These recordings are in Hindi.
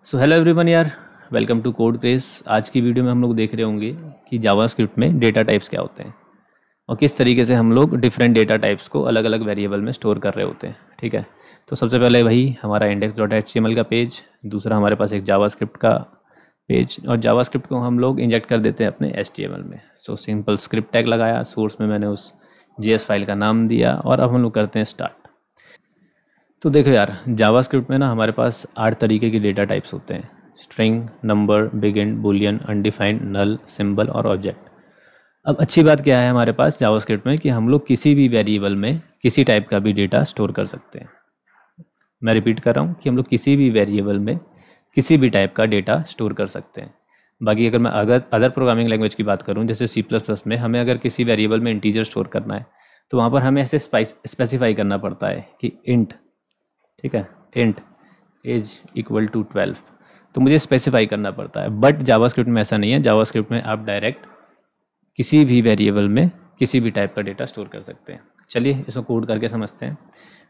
सो हेलो एवरीवन यार, वेलकम टू कोड क्रेज। आज की वीडियो में हम लोग देख रहे होंगे कि जावास्क्रिप्ट में डेटा टाइप्स क्या होते हैं और किस तरीके से हम लोग डिफरेंट डेटा टाइप्स को अलग अलग वेरिएबल में स्टोर कर रहे होते हैं। ठीक है, तो सबसे पहले भाई हमारा index.html का पेज, दूसरा हमारे पास एक जावास्क्रिप्ट का पेज, और जावास्क्रिप्ट को हम लोग इंजेक्ट कर देते हैं अपने HTML में। सो सिंपल स्क्रिप्ट टैग लगाया, सोर्स में मैंने उस JS फाइल का नाम दिया और अब हम लोग करते हैं स्टार्ट। तो देखो यार, जावास्क्रिप्ट में ना हमारे पास 8 तरीके के डेटा टाइप्स होते हैं: string, number, bigint, boolean, undefined, null, symbol और ऑब्जेक्ट। अब अच्छी बात क्या है हमारे पास जावास्क्रिप्ट में कि हम लोग किसी भी वेरिएबल में किसी टाइप का भी डेटा स्टोर कर सकते हैं। मैं रिपीट कर रहा हूँ कि हम लोग किसी भी वेरिएबल में किसी भी टाइप का डेटा स्टोर कर सकते हैं। बाकी अगर मैं अदर प्रोग्रामिंग लैंग्वेज की बात करूँ, जैसे C++ में हमें अगर किसी वेरिएबल में इंटीजर स्टोर करना है तो वहाँ पर हमें ऐसे स्पेसिफाई करना पड़ता है कि इंट, ठीक है, इंट एज इक्वल टू 12, तो मुझे स्पेसिफाई करना पड़ता है। बट जावास्क्रिप्ट में ऐसा नहीं है। जावास्क्रिप्ट में आप डायरेक्ट किसी भी वेरिएबल में किसी भी टाइप का डेटा स्टोर कर सकते हैं। चलिए इसको कोड करके समझते हैं।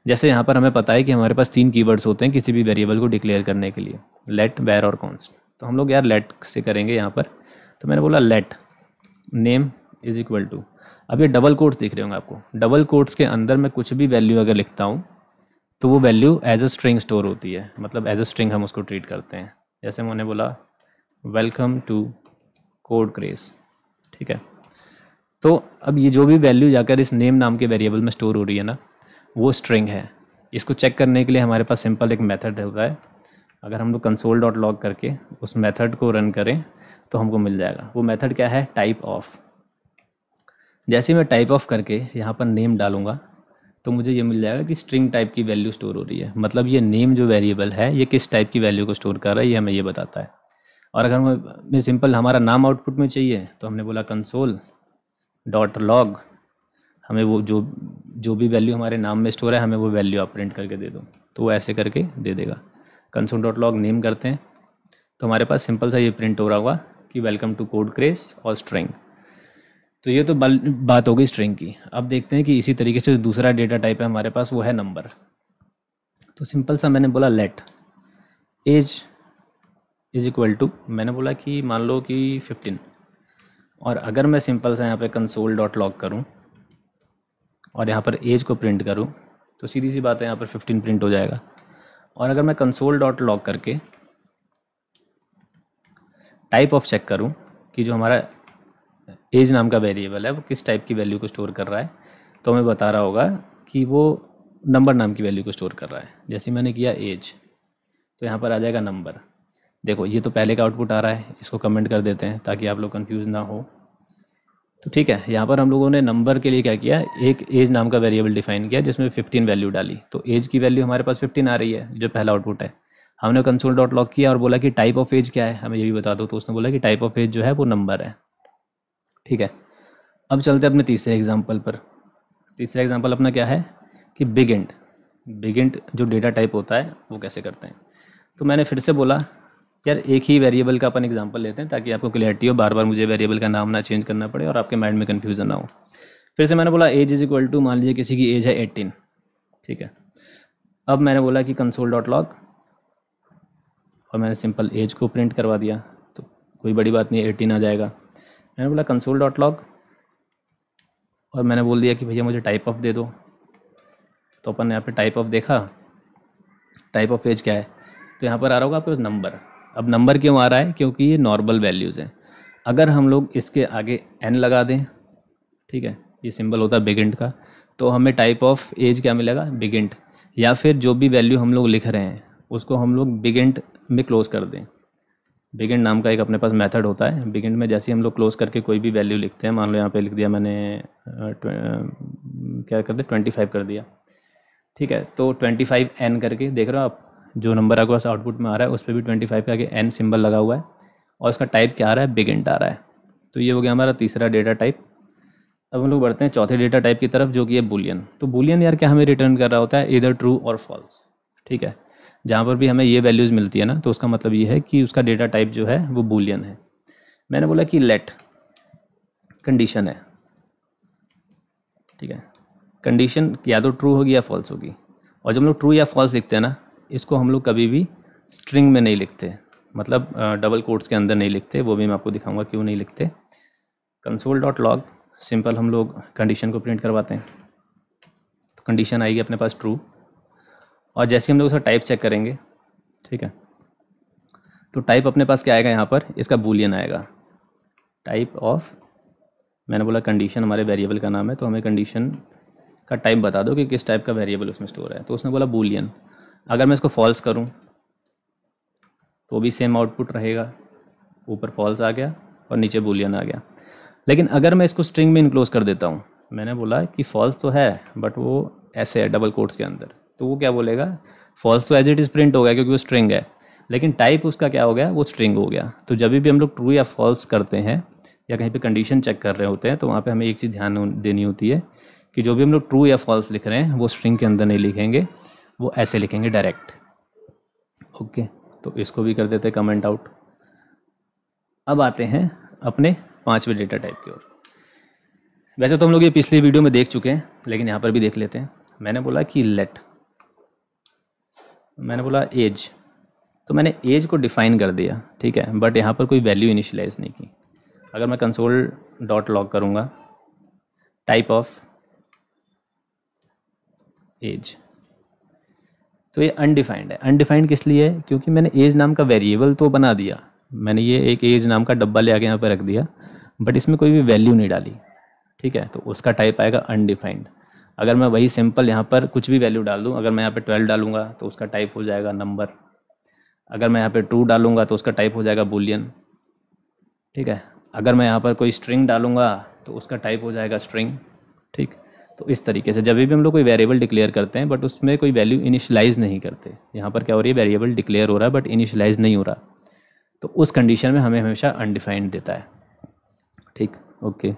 जैसे यहाँ पर हमें पता है कि हमारे पास 3 कीवर्ड्स होते हैं किसी भी वेरिएबल को डिक्लेयर करने के लिए: लेट, वेर और कॉन्स्ट। तो हम लोग यार लेट से करेंगे यहाँ पर। तो मैंने बोला let name is equal to, अब ये डबल कोट्स दिख रहे होंगे आपको। डबल कोट्स के अंदर मैं कुछ भी वैल्यू अगर लिखता हूँ तो वो value as a string store होती है, मतलब एज अ स्ट्रिंग हम उसको ट्रीट करते हैं। जैसे मैंने बोला वेलकम टू कोड क्रेज, ठीक है। तो अब ये जो भी वैल्यू जाकर इस नेम नाम के वेरिएबल में स्टोर हो रही है ना, वो स्ट्रिंग है। इसको चेक करने के लिए हमारे पास सिंपल एक मेथड होता है। अगर हम लोग कंसोल डॉट लॉग करके उस मेथड को रन करें तो हमको मिल जाएगा। वो मेथड क्या है? Type of. जैसे ही मैं टाइप ऑफ करके यहाँ पर नेम डालूंगा तो मुझे ये मिल जाएगा कि स्ट्रिंग टाइप की वैल्यू स्टोर हो रही है। मतलब ये नेम जो वेरिएबल है ये किस टाइप की वैल्यू को स्टोर कर रहा है ये हमें ये बताता है। और अगर हमें सिंपल हमारा नाम आउटपुट में चाहिए तो हमने बोला कंसोल डॉट लॉग, हमें वो जो जो भी वैल्यू हमारे नाम में स्टोर है हमें वो वैल्यू आप प्रिंट करके दे दो, तो वो ऐसे करके दे देगा। कंसोल डॉट लॉग नेम करते हैं तो हमारे पास सिंपल सा ये प्रिंट हो रहा होगा कि वेलकम टू कोड क्रेज और स्ट्रिंग। तो ये तो बात हो गई स्ट्रिंग की। अब देखते हैं कि इसी तरीके से जो दूसरा डेटा टाइप है हमारे पास वो है नंबर। तो सिंपल सा मैंने बोला let age is equal to, मैंने बोला कि मान लो कि 15। और अगर मैं सिंपल सा यहाँ पे कंसोल डॉट लॉग करूँ और यहाँ पर एज को प्रिंट करूँ तो सीधी सी बात है यहाँ पर 15 प्रिंट हो जाएगा। और अगर मैं कंसोल डॉट लॉग करके टाइप ऑफ चेक करूँ कि जो हमारा एज नाम का वेरिएबल है वो किस टाइप की वैल्यू को स्टोर कर रहा है, तो हमें बता रहा होगा कि वो नंबर नाम की वैल्यू को स्टोर कर रहा है। जैसे मैंने किया एज तो यहाँ पर आ जाएगा नंबर। देखो ये तो पहले का आउटपुट आ रहा है, इसको कमेंट कर देते हैं ताकि आप लोग कंफ्यूज ना हो। तो ठीक है, यहाँ पर हम लोगों ने नंबर के लिए क्या किया, एक एज नाम का वेरिएबल डिफाइन किया जिसमें 15 वैल्यू डाली। तो एज की वैल्यू हमारे पास 15 आ रही है जो पहला आउटपुट है। हमने कंसोल डॉट लॉग किया और बोला कि टाइप ऑफ एज क्या है हमें ये भी बता दो, तो उसने बोला कि टाइप ऑफ एज जो है वो नंबर है। ठीक है, अब चलते हैं अपने तीसरे एग्जाम्पल पर। तीसरा एग्जाम्पल अपना क्या है कि बिग इंट। बिग इंट जो डेटा टाइप होता है वो कैसे करते हैं। तो मैंने फिर से बोला यार एक ही वेरिएबल का अपन एग्जांपल लेते हैं ताकि आपको क्लियरिटी हो, बार बार मुझे वेरिएबल का नाम ना चेंज करना पड़े और आपके माइंड में कन्फ्यूजन ना हो। फिर से मैंने बोला एज इज इक्वल टू, मान लीजिए किसी की एज है 18, ठीक है। अब मैंने बोला कि कंसोल डॉट लॉग और मैंने सिंपल एज को प्रिंट करवा दिया, तो कोई बड़ी बात नहीं है, 18 आ जाएगा। मैंने बोला कंसोल डॉट लॉग और मैंने बोल दिया कि भैया मुझे टाइप ऑफ दे दो। तो अपन ने यहाँ पे टाइप ऑफ देखा, टाइप ऑफ एज क्या है, तो यहाँ पर आ रहा होगा आपके पास नंबर। अब नंबर क्यों आ रहा है? क्योंकि ये नॉर्मल वैल्यूज़ हैं। अगर हम लोग इसके आगे n लगा दें, ठीक है, ये सिंबल होता है बिगिंट का, तो हमें टाइप ऑफ एज क्या मिलेगा? बिगिंट। या फिर जो भी वैल्यू हम लोग लिख रहे हैं उसको हम लोग बिगिंट में क्लोज कर दें। बिगिंट नाम का एक अपने पास मेथड होता है। बिगिंट में जैसे ही हम लोग क्लोज करके कोई भी वैल्यू लिखते हैं, मान लो यहाँ पे लिख दिया मैंने क्या कर दिया, 25 कर दिया, ठीक है। तो 25n करके देख रहे हो आप, जो नंबर आपके पास आउटपुट में आ रहा है उस पर भी 25 के आगे n सिंबल लगा हुआ है और उसका टाइप क्या आ रहा है? बिग इंट आ रहा है। तो ये हो गया हमारा तीसरा डेटा टाइप। अब हम लोग बढ़ते हैं चौथे डेटा टाइप की तरफ जो कि है बूलियन। तो बूलियन यार क्या हमें रिटर्न कर रहा होता है? इधर ट्रू और फॉल्स, ठीक है। जहाँ पर भी हमें ये वैल्यूज़ मिलती है ना, तो उसका मतलब ये है कि उसका डेटा टाइप जो है वो बूलियन है। मैंने बोला कि लेट कंडीशन है, ठीक है। कंडीशन या तो ट्रू होगी या फॉल्स होगी। और जब हम लोग ट्रू या फॉल्स लिखते हैं ना, इसको हम लोग कभी भी स्ट्रिंग में नहीं लिखते, मतलब डबल कोट्स के अंदर नहीं लिखते, वो भी मैं आपको दिखाऊंगा क्यों नहीं लिखते। कंसोल डॉट लॉग सिंपल हम लोग कंडीशन को प्रिंट करवाते हैं, तो कंडीशन आएगी अपने पास ट्रू, और जैसे हम लोग उसका टाइप चेक करेंगे, ठीक है, तो टाइप अपने पास क्या आएगा यहाँ पर, इसका बूलियन आएगा। टाइप ऑफ, मैंने बोला कंडीशन हमारे वेरिएबल का नाम है, तो हमें कंडीशन का टाइप बता दो कि किस टाइप का वेरिएबल उसमें स्टोर है, तो उसने बोला बूलियन। अगर मैं इसको फॉल्स करूँ तो भी सेम आउटपुट रहेगा, ऊपर फॉल्स आ गया और नीचे बूलियन आ गया। लेकिन अगर मैं इसको स्ट्रिंग में इनक्लोज कर देता हूँ, मैंने बोला कि फॉल्स तो है बट वो ऐसे है डबल कोट्स के अंदर, तो वो क्या बोलेगा, फॉल्स तो एज इट इज़ प्रिंट हो गया क्योंकि वो स्ट्रिंग है, लेकिन टाइप उसका क्या हो गया, वो स्ट्रिंग हो गया। तो जब भी हम लोग ट्रू या फॉल्स करते हैं या कहीं पे कंडीशन चेक कर रहे होते हैं, तो वहाँ पे हमें एक चीज़ ध्यान देनी होती है कि जो भी हम लोग ट्रू या फॉल्स लिख रहे हैं वो स्ट्रिंग के अंदर नहीं लिखेंगे, वो ऐसे लिखेंगे डायरेक्ट। ओके, तो इसको भी कर देते हैं कमेंट आउट। अब आते हैं अपने 5वें डेटा टाइप की ओर। वैसे तो हम लोग ये पिछली वीडियो में देख चुके हैं, लेकिन यहाँ पर भी देख लेते हैं। मैंने बोला कि लेट, मैंने बोला एज, तो मैंने एज को डिफ़ाइन कर दिया, ठीक है, बट यहाँ पर कोई वैल्यू इनिशियलाइज नहीं की। अगर मैं कंसोल डॉट लॉग करूँगा टाइप ऑफ एज, तो ये अनडिफाइंड है। अनडिफाइंड किस लिए है, क्योंकि मैंने एज नाम का वेरिएबल तो बना दिया, मैंने ये एक एज नाम का डब्बा ले आके यहाँ पर रख दिया, बट इसमें कोई भी वैल्यू नहीं डाली, ठीक है, तो उसका टाइप आएगा अनडिफाइंड। अगर मैं वही सिंपल यहाँ पर कुछ भी वैल्यू डाल दूँ, अगर मैं यहाँ पे 12 डालूंगा तो उसका टाइप हो जाएगा नंबर, अगर मैं यहाँ पे ट्रू डालूंगा तो उसका टाइप हो जाएगा बूलियन, ठीक है, अगर मैं यहाँ पर कोई स्ट्रिंग डालूंगा तो उसका टाइप हो जाएगा स्ट्रिंग, ठीक। तो इस तरीके से जब भी हम लोग कोई वेरिएबल डिक्लेयर करते हैं बट उसमें कोई वैल्यू इनिशियलाइज़ नहीं करते, यहाँ पर क्या हो रही है, वेरिएबल डिक्लेयर हो रहा है बट इनिशियलाइज़ नहीं हो रहा, तो उस कंडीशन में हमें हमेशा अनडिफाइंड देता है, ठीक। ओके,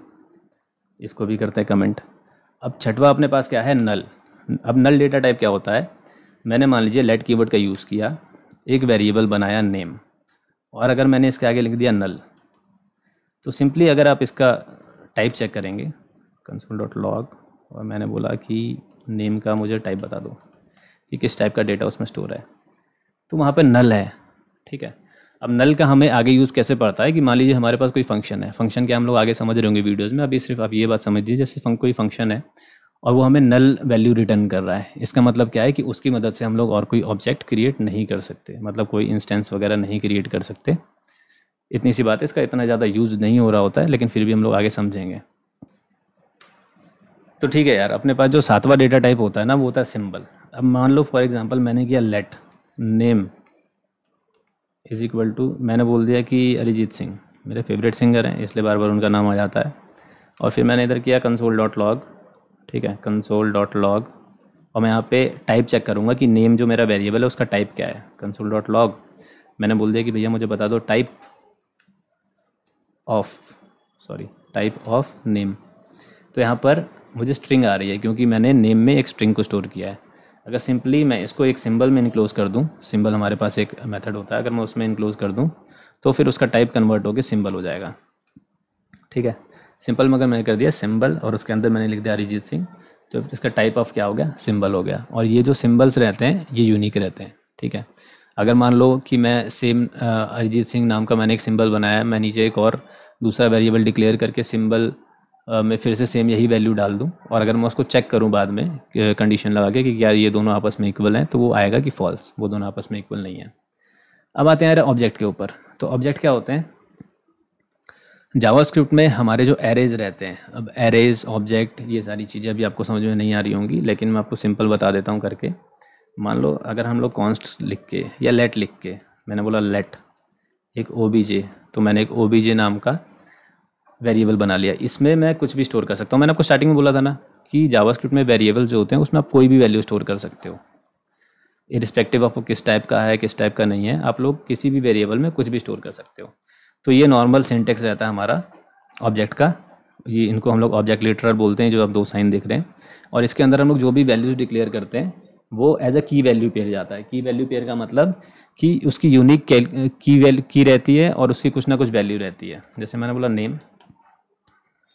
इसको भी करते हैं कमेंट। अब छठवा अपने पास क्या है, नल। अब नल डेटा टाइप क्या होता है, मैंने मान लीजिए लेट कीवर्ड का यूज़ किया, एक वेरिएबल बनाया नेम, और अगर मैंने इसके आगे लिख दिया नल, तो सिंपली अगर आप इसका टाइप चेक करेंगे कंसोल डॉट लॉग, और मैंने बोला कि नेम का मुझे टाइप बता दो कि किस टाइप का डेटा उसमें स्टोर है, तो वहाँ पे नल है, ठीक है। अब नल का हमें आगे यूज़ कैसे पड़ता है कि मान लीजिए हमारे पास कोई फंक्शन है, फंक्शन क्या हम लोग आगे समझ रहे होंगे वीडियोज़ में, अभी सिर्फ आप ये बात समझ लीजिए, जैसे कोई फंक्शन है और वो हमें नल वैल्यू रिटर्न कर रहा है, इसका मतलब क्या है कि उसकी मदद से हम लोग और कोई ऑब्जेक्ट क्रिएट नहीं कर सकते, मतलब कोई इंस्टेंस वगैरह नहीं क्रिएट कर सकते। इतनी सी बात है, इसका इतना ज़्यादा यूज़ नहीं हो रहा होता है, लेकिन फिर भी हम लोग आगे समझेंगे। तो ठीक है यार, अपने पास जो 7वां डेटा टाइप होता है ना, वो होता है सिंबल। अब मान लो फॉर एग्जांपल मैंने किया let name is equal to, मैंने बोल दिया कि अरिजीत सिंह, मेरे फेवरेट सिंगर हैं इसलिए बार बार उनका नाम आ जाता है, और फिर मैंने इधर किया कंसोल डॉट लॉग, ठीक है, कंसोल डॉट लॉग, और मैं यहाँ पे टाइप चेक करूँगा कि नेम जो मेरा वेरिएबल है उसका टाइप क्या है। कंसोल डॉट लॉग मैंने बोल दिया कि भैया मुझे बता दो टाइप ऑफ नेम, तो यहाँ पर मुझे स्ट्रिंग आ रही है क्योंकि मैंने नेम में एक स्ट्रिंग को स्टोर किया है। अगर सिंपली मैं इसको एक सिंबल में इनक्लोज कर दूँ, सिंबल हमारे पास एक मेथड होता है, अगर मैं उसमें इनक्लोज कर दूँ तो फिर उसका टाइप कन्वर्ट होकर सिंबल हो जाएगा, ठीक है। सिंपल में अगर मैंने कर दिया सिंबल और उसके अंदर मैंने लिख दिया अरिजीत सिंह, तो इसका टाइप ऑफ क्या हो गया, सिंबल हो गया। और ये जो सिंबल्स रहते हैं ये यूनिक रहते हैं, ठीक है। अगर मान लो कि मैं सेम अरिजीत सिंह नाम का मैंने एक सिंबल बनाया, मैं नीचे एक और दूसरा वेरिएबल डिक्लेयर करके सिंबल मैं फिर से सेम यही वैल्यू डाल दूं, और अगर मैं उसको चेक करूं बाद में कंडीशन लगा के कि क्या ये दोनों आपस में इक्वल हैं, तो वो आएगा कि फॉल्स, वो दोनों आपस में इक्वल नहीं है। अब आते हैं ऑब्जेक्ट के ऊपर। तो ऑब्जेक्ट क्या होते हैं, जावास्क्रिप्ट में हमारे जो एरेज रहते हैं, अब एरेज ऑब्जेक्ट ये सारी चीज़ें अभी आपको समझ में नहीं आ रही होंगी, लेकिन मैं आपको सिंपल बता देता हूँ करके। मान लो अगर हम लोग कॉन्स्ट लिख के या लेट लिख के, मैंने बोला लेट एक ओबीजे, तो मैंने एक ओबीजे नाम का वेरिएबल बना लिया, इसमें मैं कुछ भी स्टोर कर सकता हूँ। मैंने आपको स्टार्टिंग में बोला था ना कि जावास्क्रिप्ट में वेरिएबल जो होते हैं उसमें आप कोई भी वैल्यू स्टोर कर सकते हो, इरिस्पेक्टिव ऑफ वो किस टाइप का है किस टाइप का नहीं है, आप लोग किसी भी वेरिएबल में कुछ भी स्टोर कर सकते हो। तो ये नॉर्मल सिंटेक्स रहता है हमारा ऑब्जेक्ट का, ये इनको हम लोग ऑब्जेक्ट लिटरल बोलते हैं, जो आप 2 साइन देख रहे हैं। और इसके अंदर हम लोग जो भी वैल्यूज़ डिक्लेयर करते हैं वो एज अ की वैल्यू पेयर जाता है। की वैल्यू पेयर का मतलब कि उसकी यूनिक की रहती है और उसकी कुछ ना कुछ वैल्यू रहती है। जैसे मैंने बोला नेम,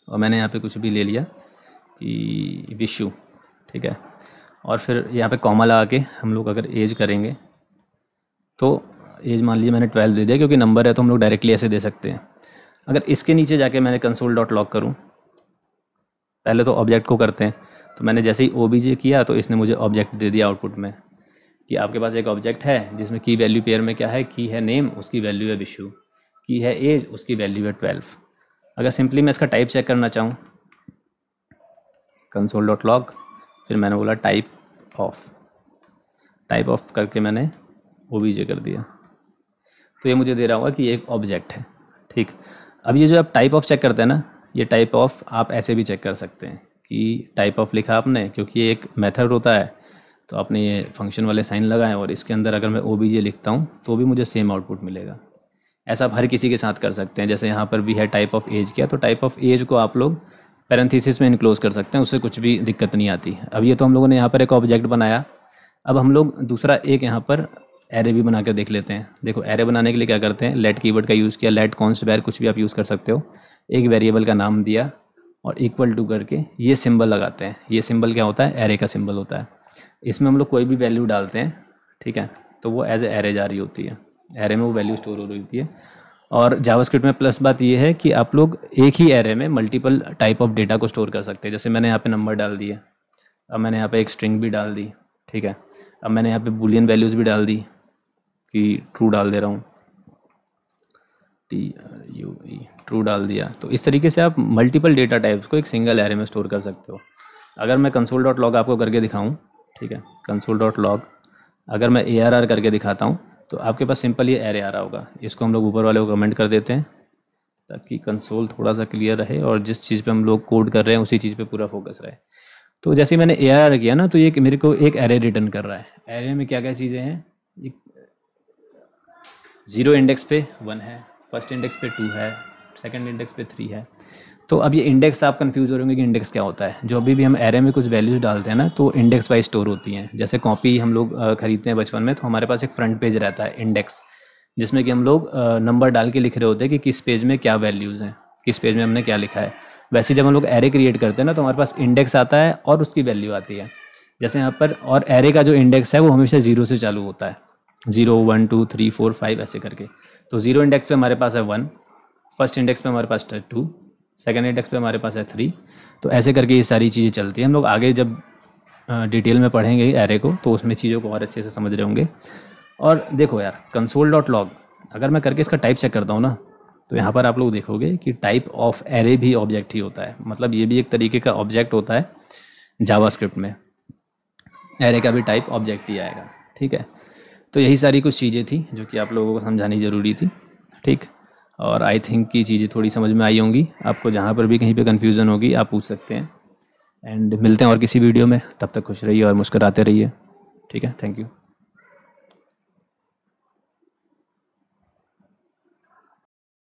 और मैंने यहाँ पे कुछ भी ले लिया कि विशु, ठीक है, और फिर यहाँ पे कॉमा लगा के हम लोग अगर एज करेंगे तो एज मान लीजिए मैंने 12 दे दिया, क्योंकि नंबर है तो हम लोग डायरेक्टली ऐसे दे सकते हैं। अगर इसके नीचे जाके मैंने कंसोल डॉट लॉग करूँ, पहले तो ऑब्जेक्ट को करते हैं, तो मैंने जैसे ही ओबीजे किया तो इसने मुझे ऑब्जेक्ट दे दिया आउटपुट में कि आपके पास एक ऑब्जेक्ट है जिसमें की वैल्यू पेयर में क्या है, की है नेम, उसकी वैल्यू है विशु, की है एज, उसकी वैल्यू है 12। अगर सिंपली मैं इसका टाइप चेक करना चाहूँ, कंसोल डॉट लॉग, फिर मैंने बोला टाइप ऑफ करके मैंने ओबीजे कर दिया, तो ये मुझे दे रहा होगा कि एक ऑब्जेक्ट है। ठीक, अब ये जो आप टाइप ऑफ चेक करते हैं ना, ये टाइप ऑफ आप ऐसे भी चेक कर सकते हैं कि टाइप ऑफ लिखा आपने, क्योंकि ये एक मेथड होता है, तो आपने ये फंक्शन वाले साइन लगाए और इसके अंदर अगर मैं ओबीजे लिखता हूँ तो भी मुझे सेम आउटपुट मिलेगा। ऐसा आप हर किसी के साथ कर सकते हैं। जैसे यहाँ पर भी है टाइप ऑफ एज किया, तो टाइप ऑफ एज को आप लोग पैरेंथेसिस में इनक्लोज कर सकते हैं, उससे कुछ भी दिक्कत नहीं आती। अब ये तो हम लोगों ने यहाँ पर एक ऑब्जेक्ट बनाया, अब हम लोग दूसरा एक यहाँ पर एरे भी बना कर देख लेते हैं। देखो, एरे बनाने के लिए क्या करते हैं, लेट कीवर्ड का यूज़ किया, लेट कॉन्स्ट वैर कुछ भी आप यूज़ कर सकते हो, एक वेरिएबल का नाम दिया और इक्वल टू करके ये सिंबल लगाते हैं। ये सिंबल क्या होता है, एरे का सिंबल होता है। इसमें हम लोग कोई भी वैल्यू डालते हैं, ठीक है, तो वो एज ए एरे जा रही होती है, एरे में वो वैल्यू स्टोर हो रही होती है। और जावास्क्रिप्ट में प्लस बात ये है कि आप लोग एक ही एरे में मल्टीपल टाइप ऑफ डेटा को स्टोर कर सकते हैं। जैसे मैंने यहाँ पे नंबर डाल दिए, अब मैंने यहाँ पे एक स्ट्रिंग भी डाल दी, ठीक है, अब मैंने यहाँ पे बूलियन वैल्यूज़ भी डाल दी कि ट्रू डाल दे रहा हूँ, TRUE ट्रू डाल दिया। तो इस तरीके से आप मल्टीपल डेटा टाइप्स को एक सिंगल एरे में स्टोर कर सकते हो। अगर मैं कंसोल डॉट लॉग आपको करके दिखाऊँ, ठीक है, कंसोल डॉट लॉग अगर मैं ARR करके दिखाता हूँ तो आपके पास सिंपल ये एरे आ रहा होगा। इसको हम लोग ऊपर वाले को कमेंट कर देते हैं ताकि कंसोल थोड़ा सा क्लियर रहे और जिस चीज़ पे हम लोग कोड कर रहे हैं उसी चीज़ पे पूरा फोकस रहे। तो जैसे मैंने ARR किया ना, तो ये मेरे को एक एरे रिटर्न कर रहा है। एरे में क्या क्या चीज़ें हैं, 0 इंडेक्स पे 1 है, फर्स्ट इंडेक्स पे 2 है, सेकंड इंडेक्स पे 3 है। तो अब ये इंडेक्स आप कंफ्यूज हो रहे होंगे कि इंडेक्स क्या होता है। जो अभी भी हम एरे में कुछ वैल्यूज़ डालते हैं ना, तो इंडेक्स वाइज स्टोर होती हैं। जैसे कॉपी हम लोग खरीदते हैं बचपन में, तो हमारे पास एक फ्रंट पेज रहता है इंडेक्स, जिसमें कि हम लोग नंबर डाल के लिख रहे होते हैं कि किस पेज में क्या वैल्यूज़ हैं, किस पेज में हमने क्या लिखा है। वैसे जब हम लोग एरे क्रिएट करते हैं ना, तो हमारे पास इंडेक्स आता है और उसकी वैल्यू आती है। जैसे यहाँ पर, और एरे का जो इंडेक्स है वो हमेशा 0 से चालू होता है, 0 1 2 3 4 5 ऐसे करके। तो 0 इंडेक्स पे हमारे पास है 1, फर्स्ट इंडेक्स पे हमारे पास है 2, सेकंड इंडेक्स पे हमारे पास है 3। तो ऐसे करके ये सारी चीज़ें चलती हैं। हम लोग आगे जब डिटेल में पढ़ेंगे एरे को तो उसमें चीज़ों को और अच्छे से समझ रहे होंगे। और देखो यार, कंसोल डॉट लॉग अगर मैं करके इसका टाइप चेक करता हूँ ना, तो यहाँ पर आप लोग देखोगे कि टाइप ऑफ एरे भी ऑब्जेक्ट ही होता है। मतलब ये भी एक तरीके का ऑब्जेक्ट होता है जावास्क्रिप्ट में, एरे का भी टाइप ऑब्जेक्ट ही आएगा। ठीक है, तो यही सारी कुछ चीज़ें थी जो कि आप लोगों को समझानी ज़रूरी थी। ठीक, और आई थिंक कि चीज़ें थोड़ी समझ में आई होंगी। आपको जहाँ पर भी कहीं पे कन्फ्यूज़न होगी आप पूछ सकते हैं। एंड मिलते हैं और किसी वीडियो में, तब तक खुश रहिए और मुस्कुराते रहिए। ठीक है, थैंक यू।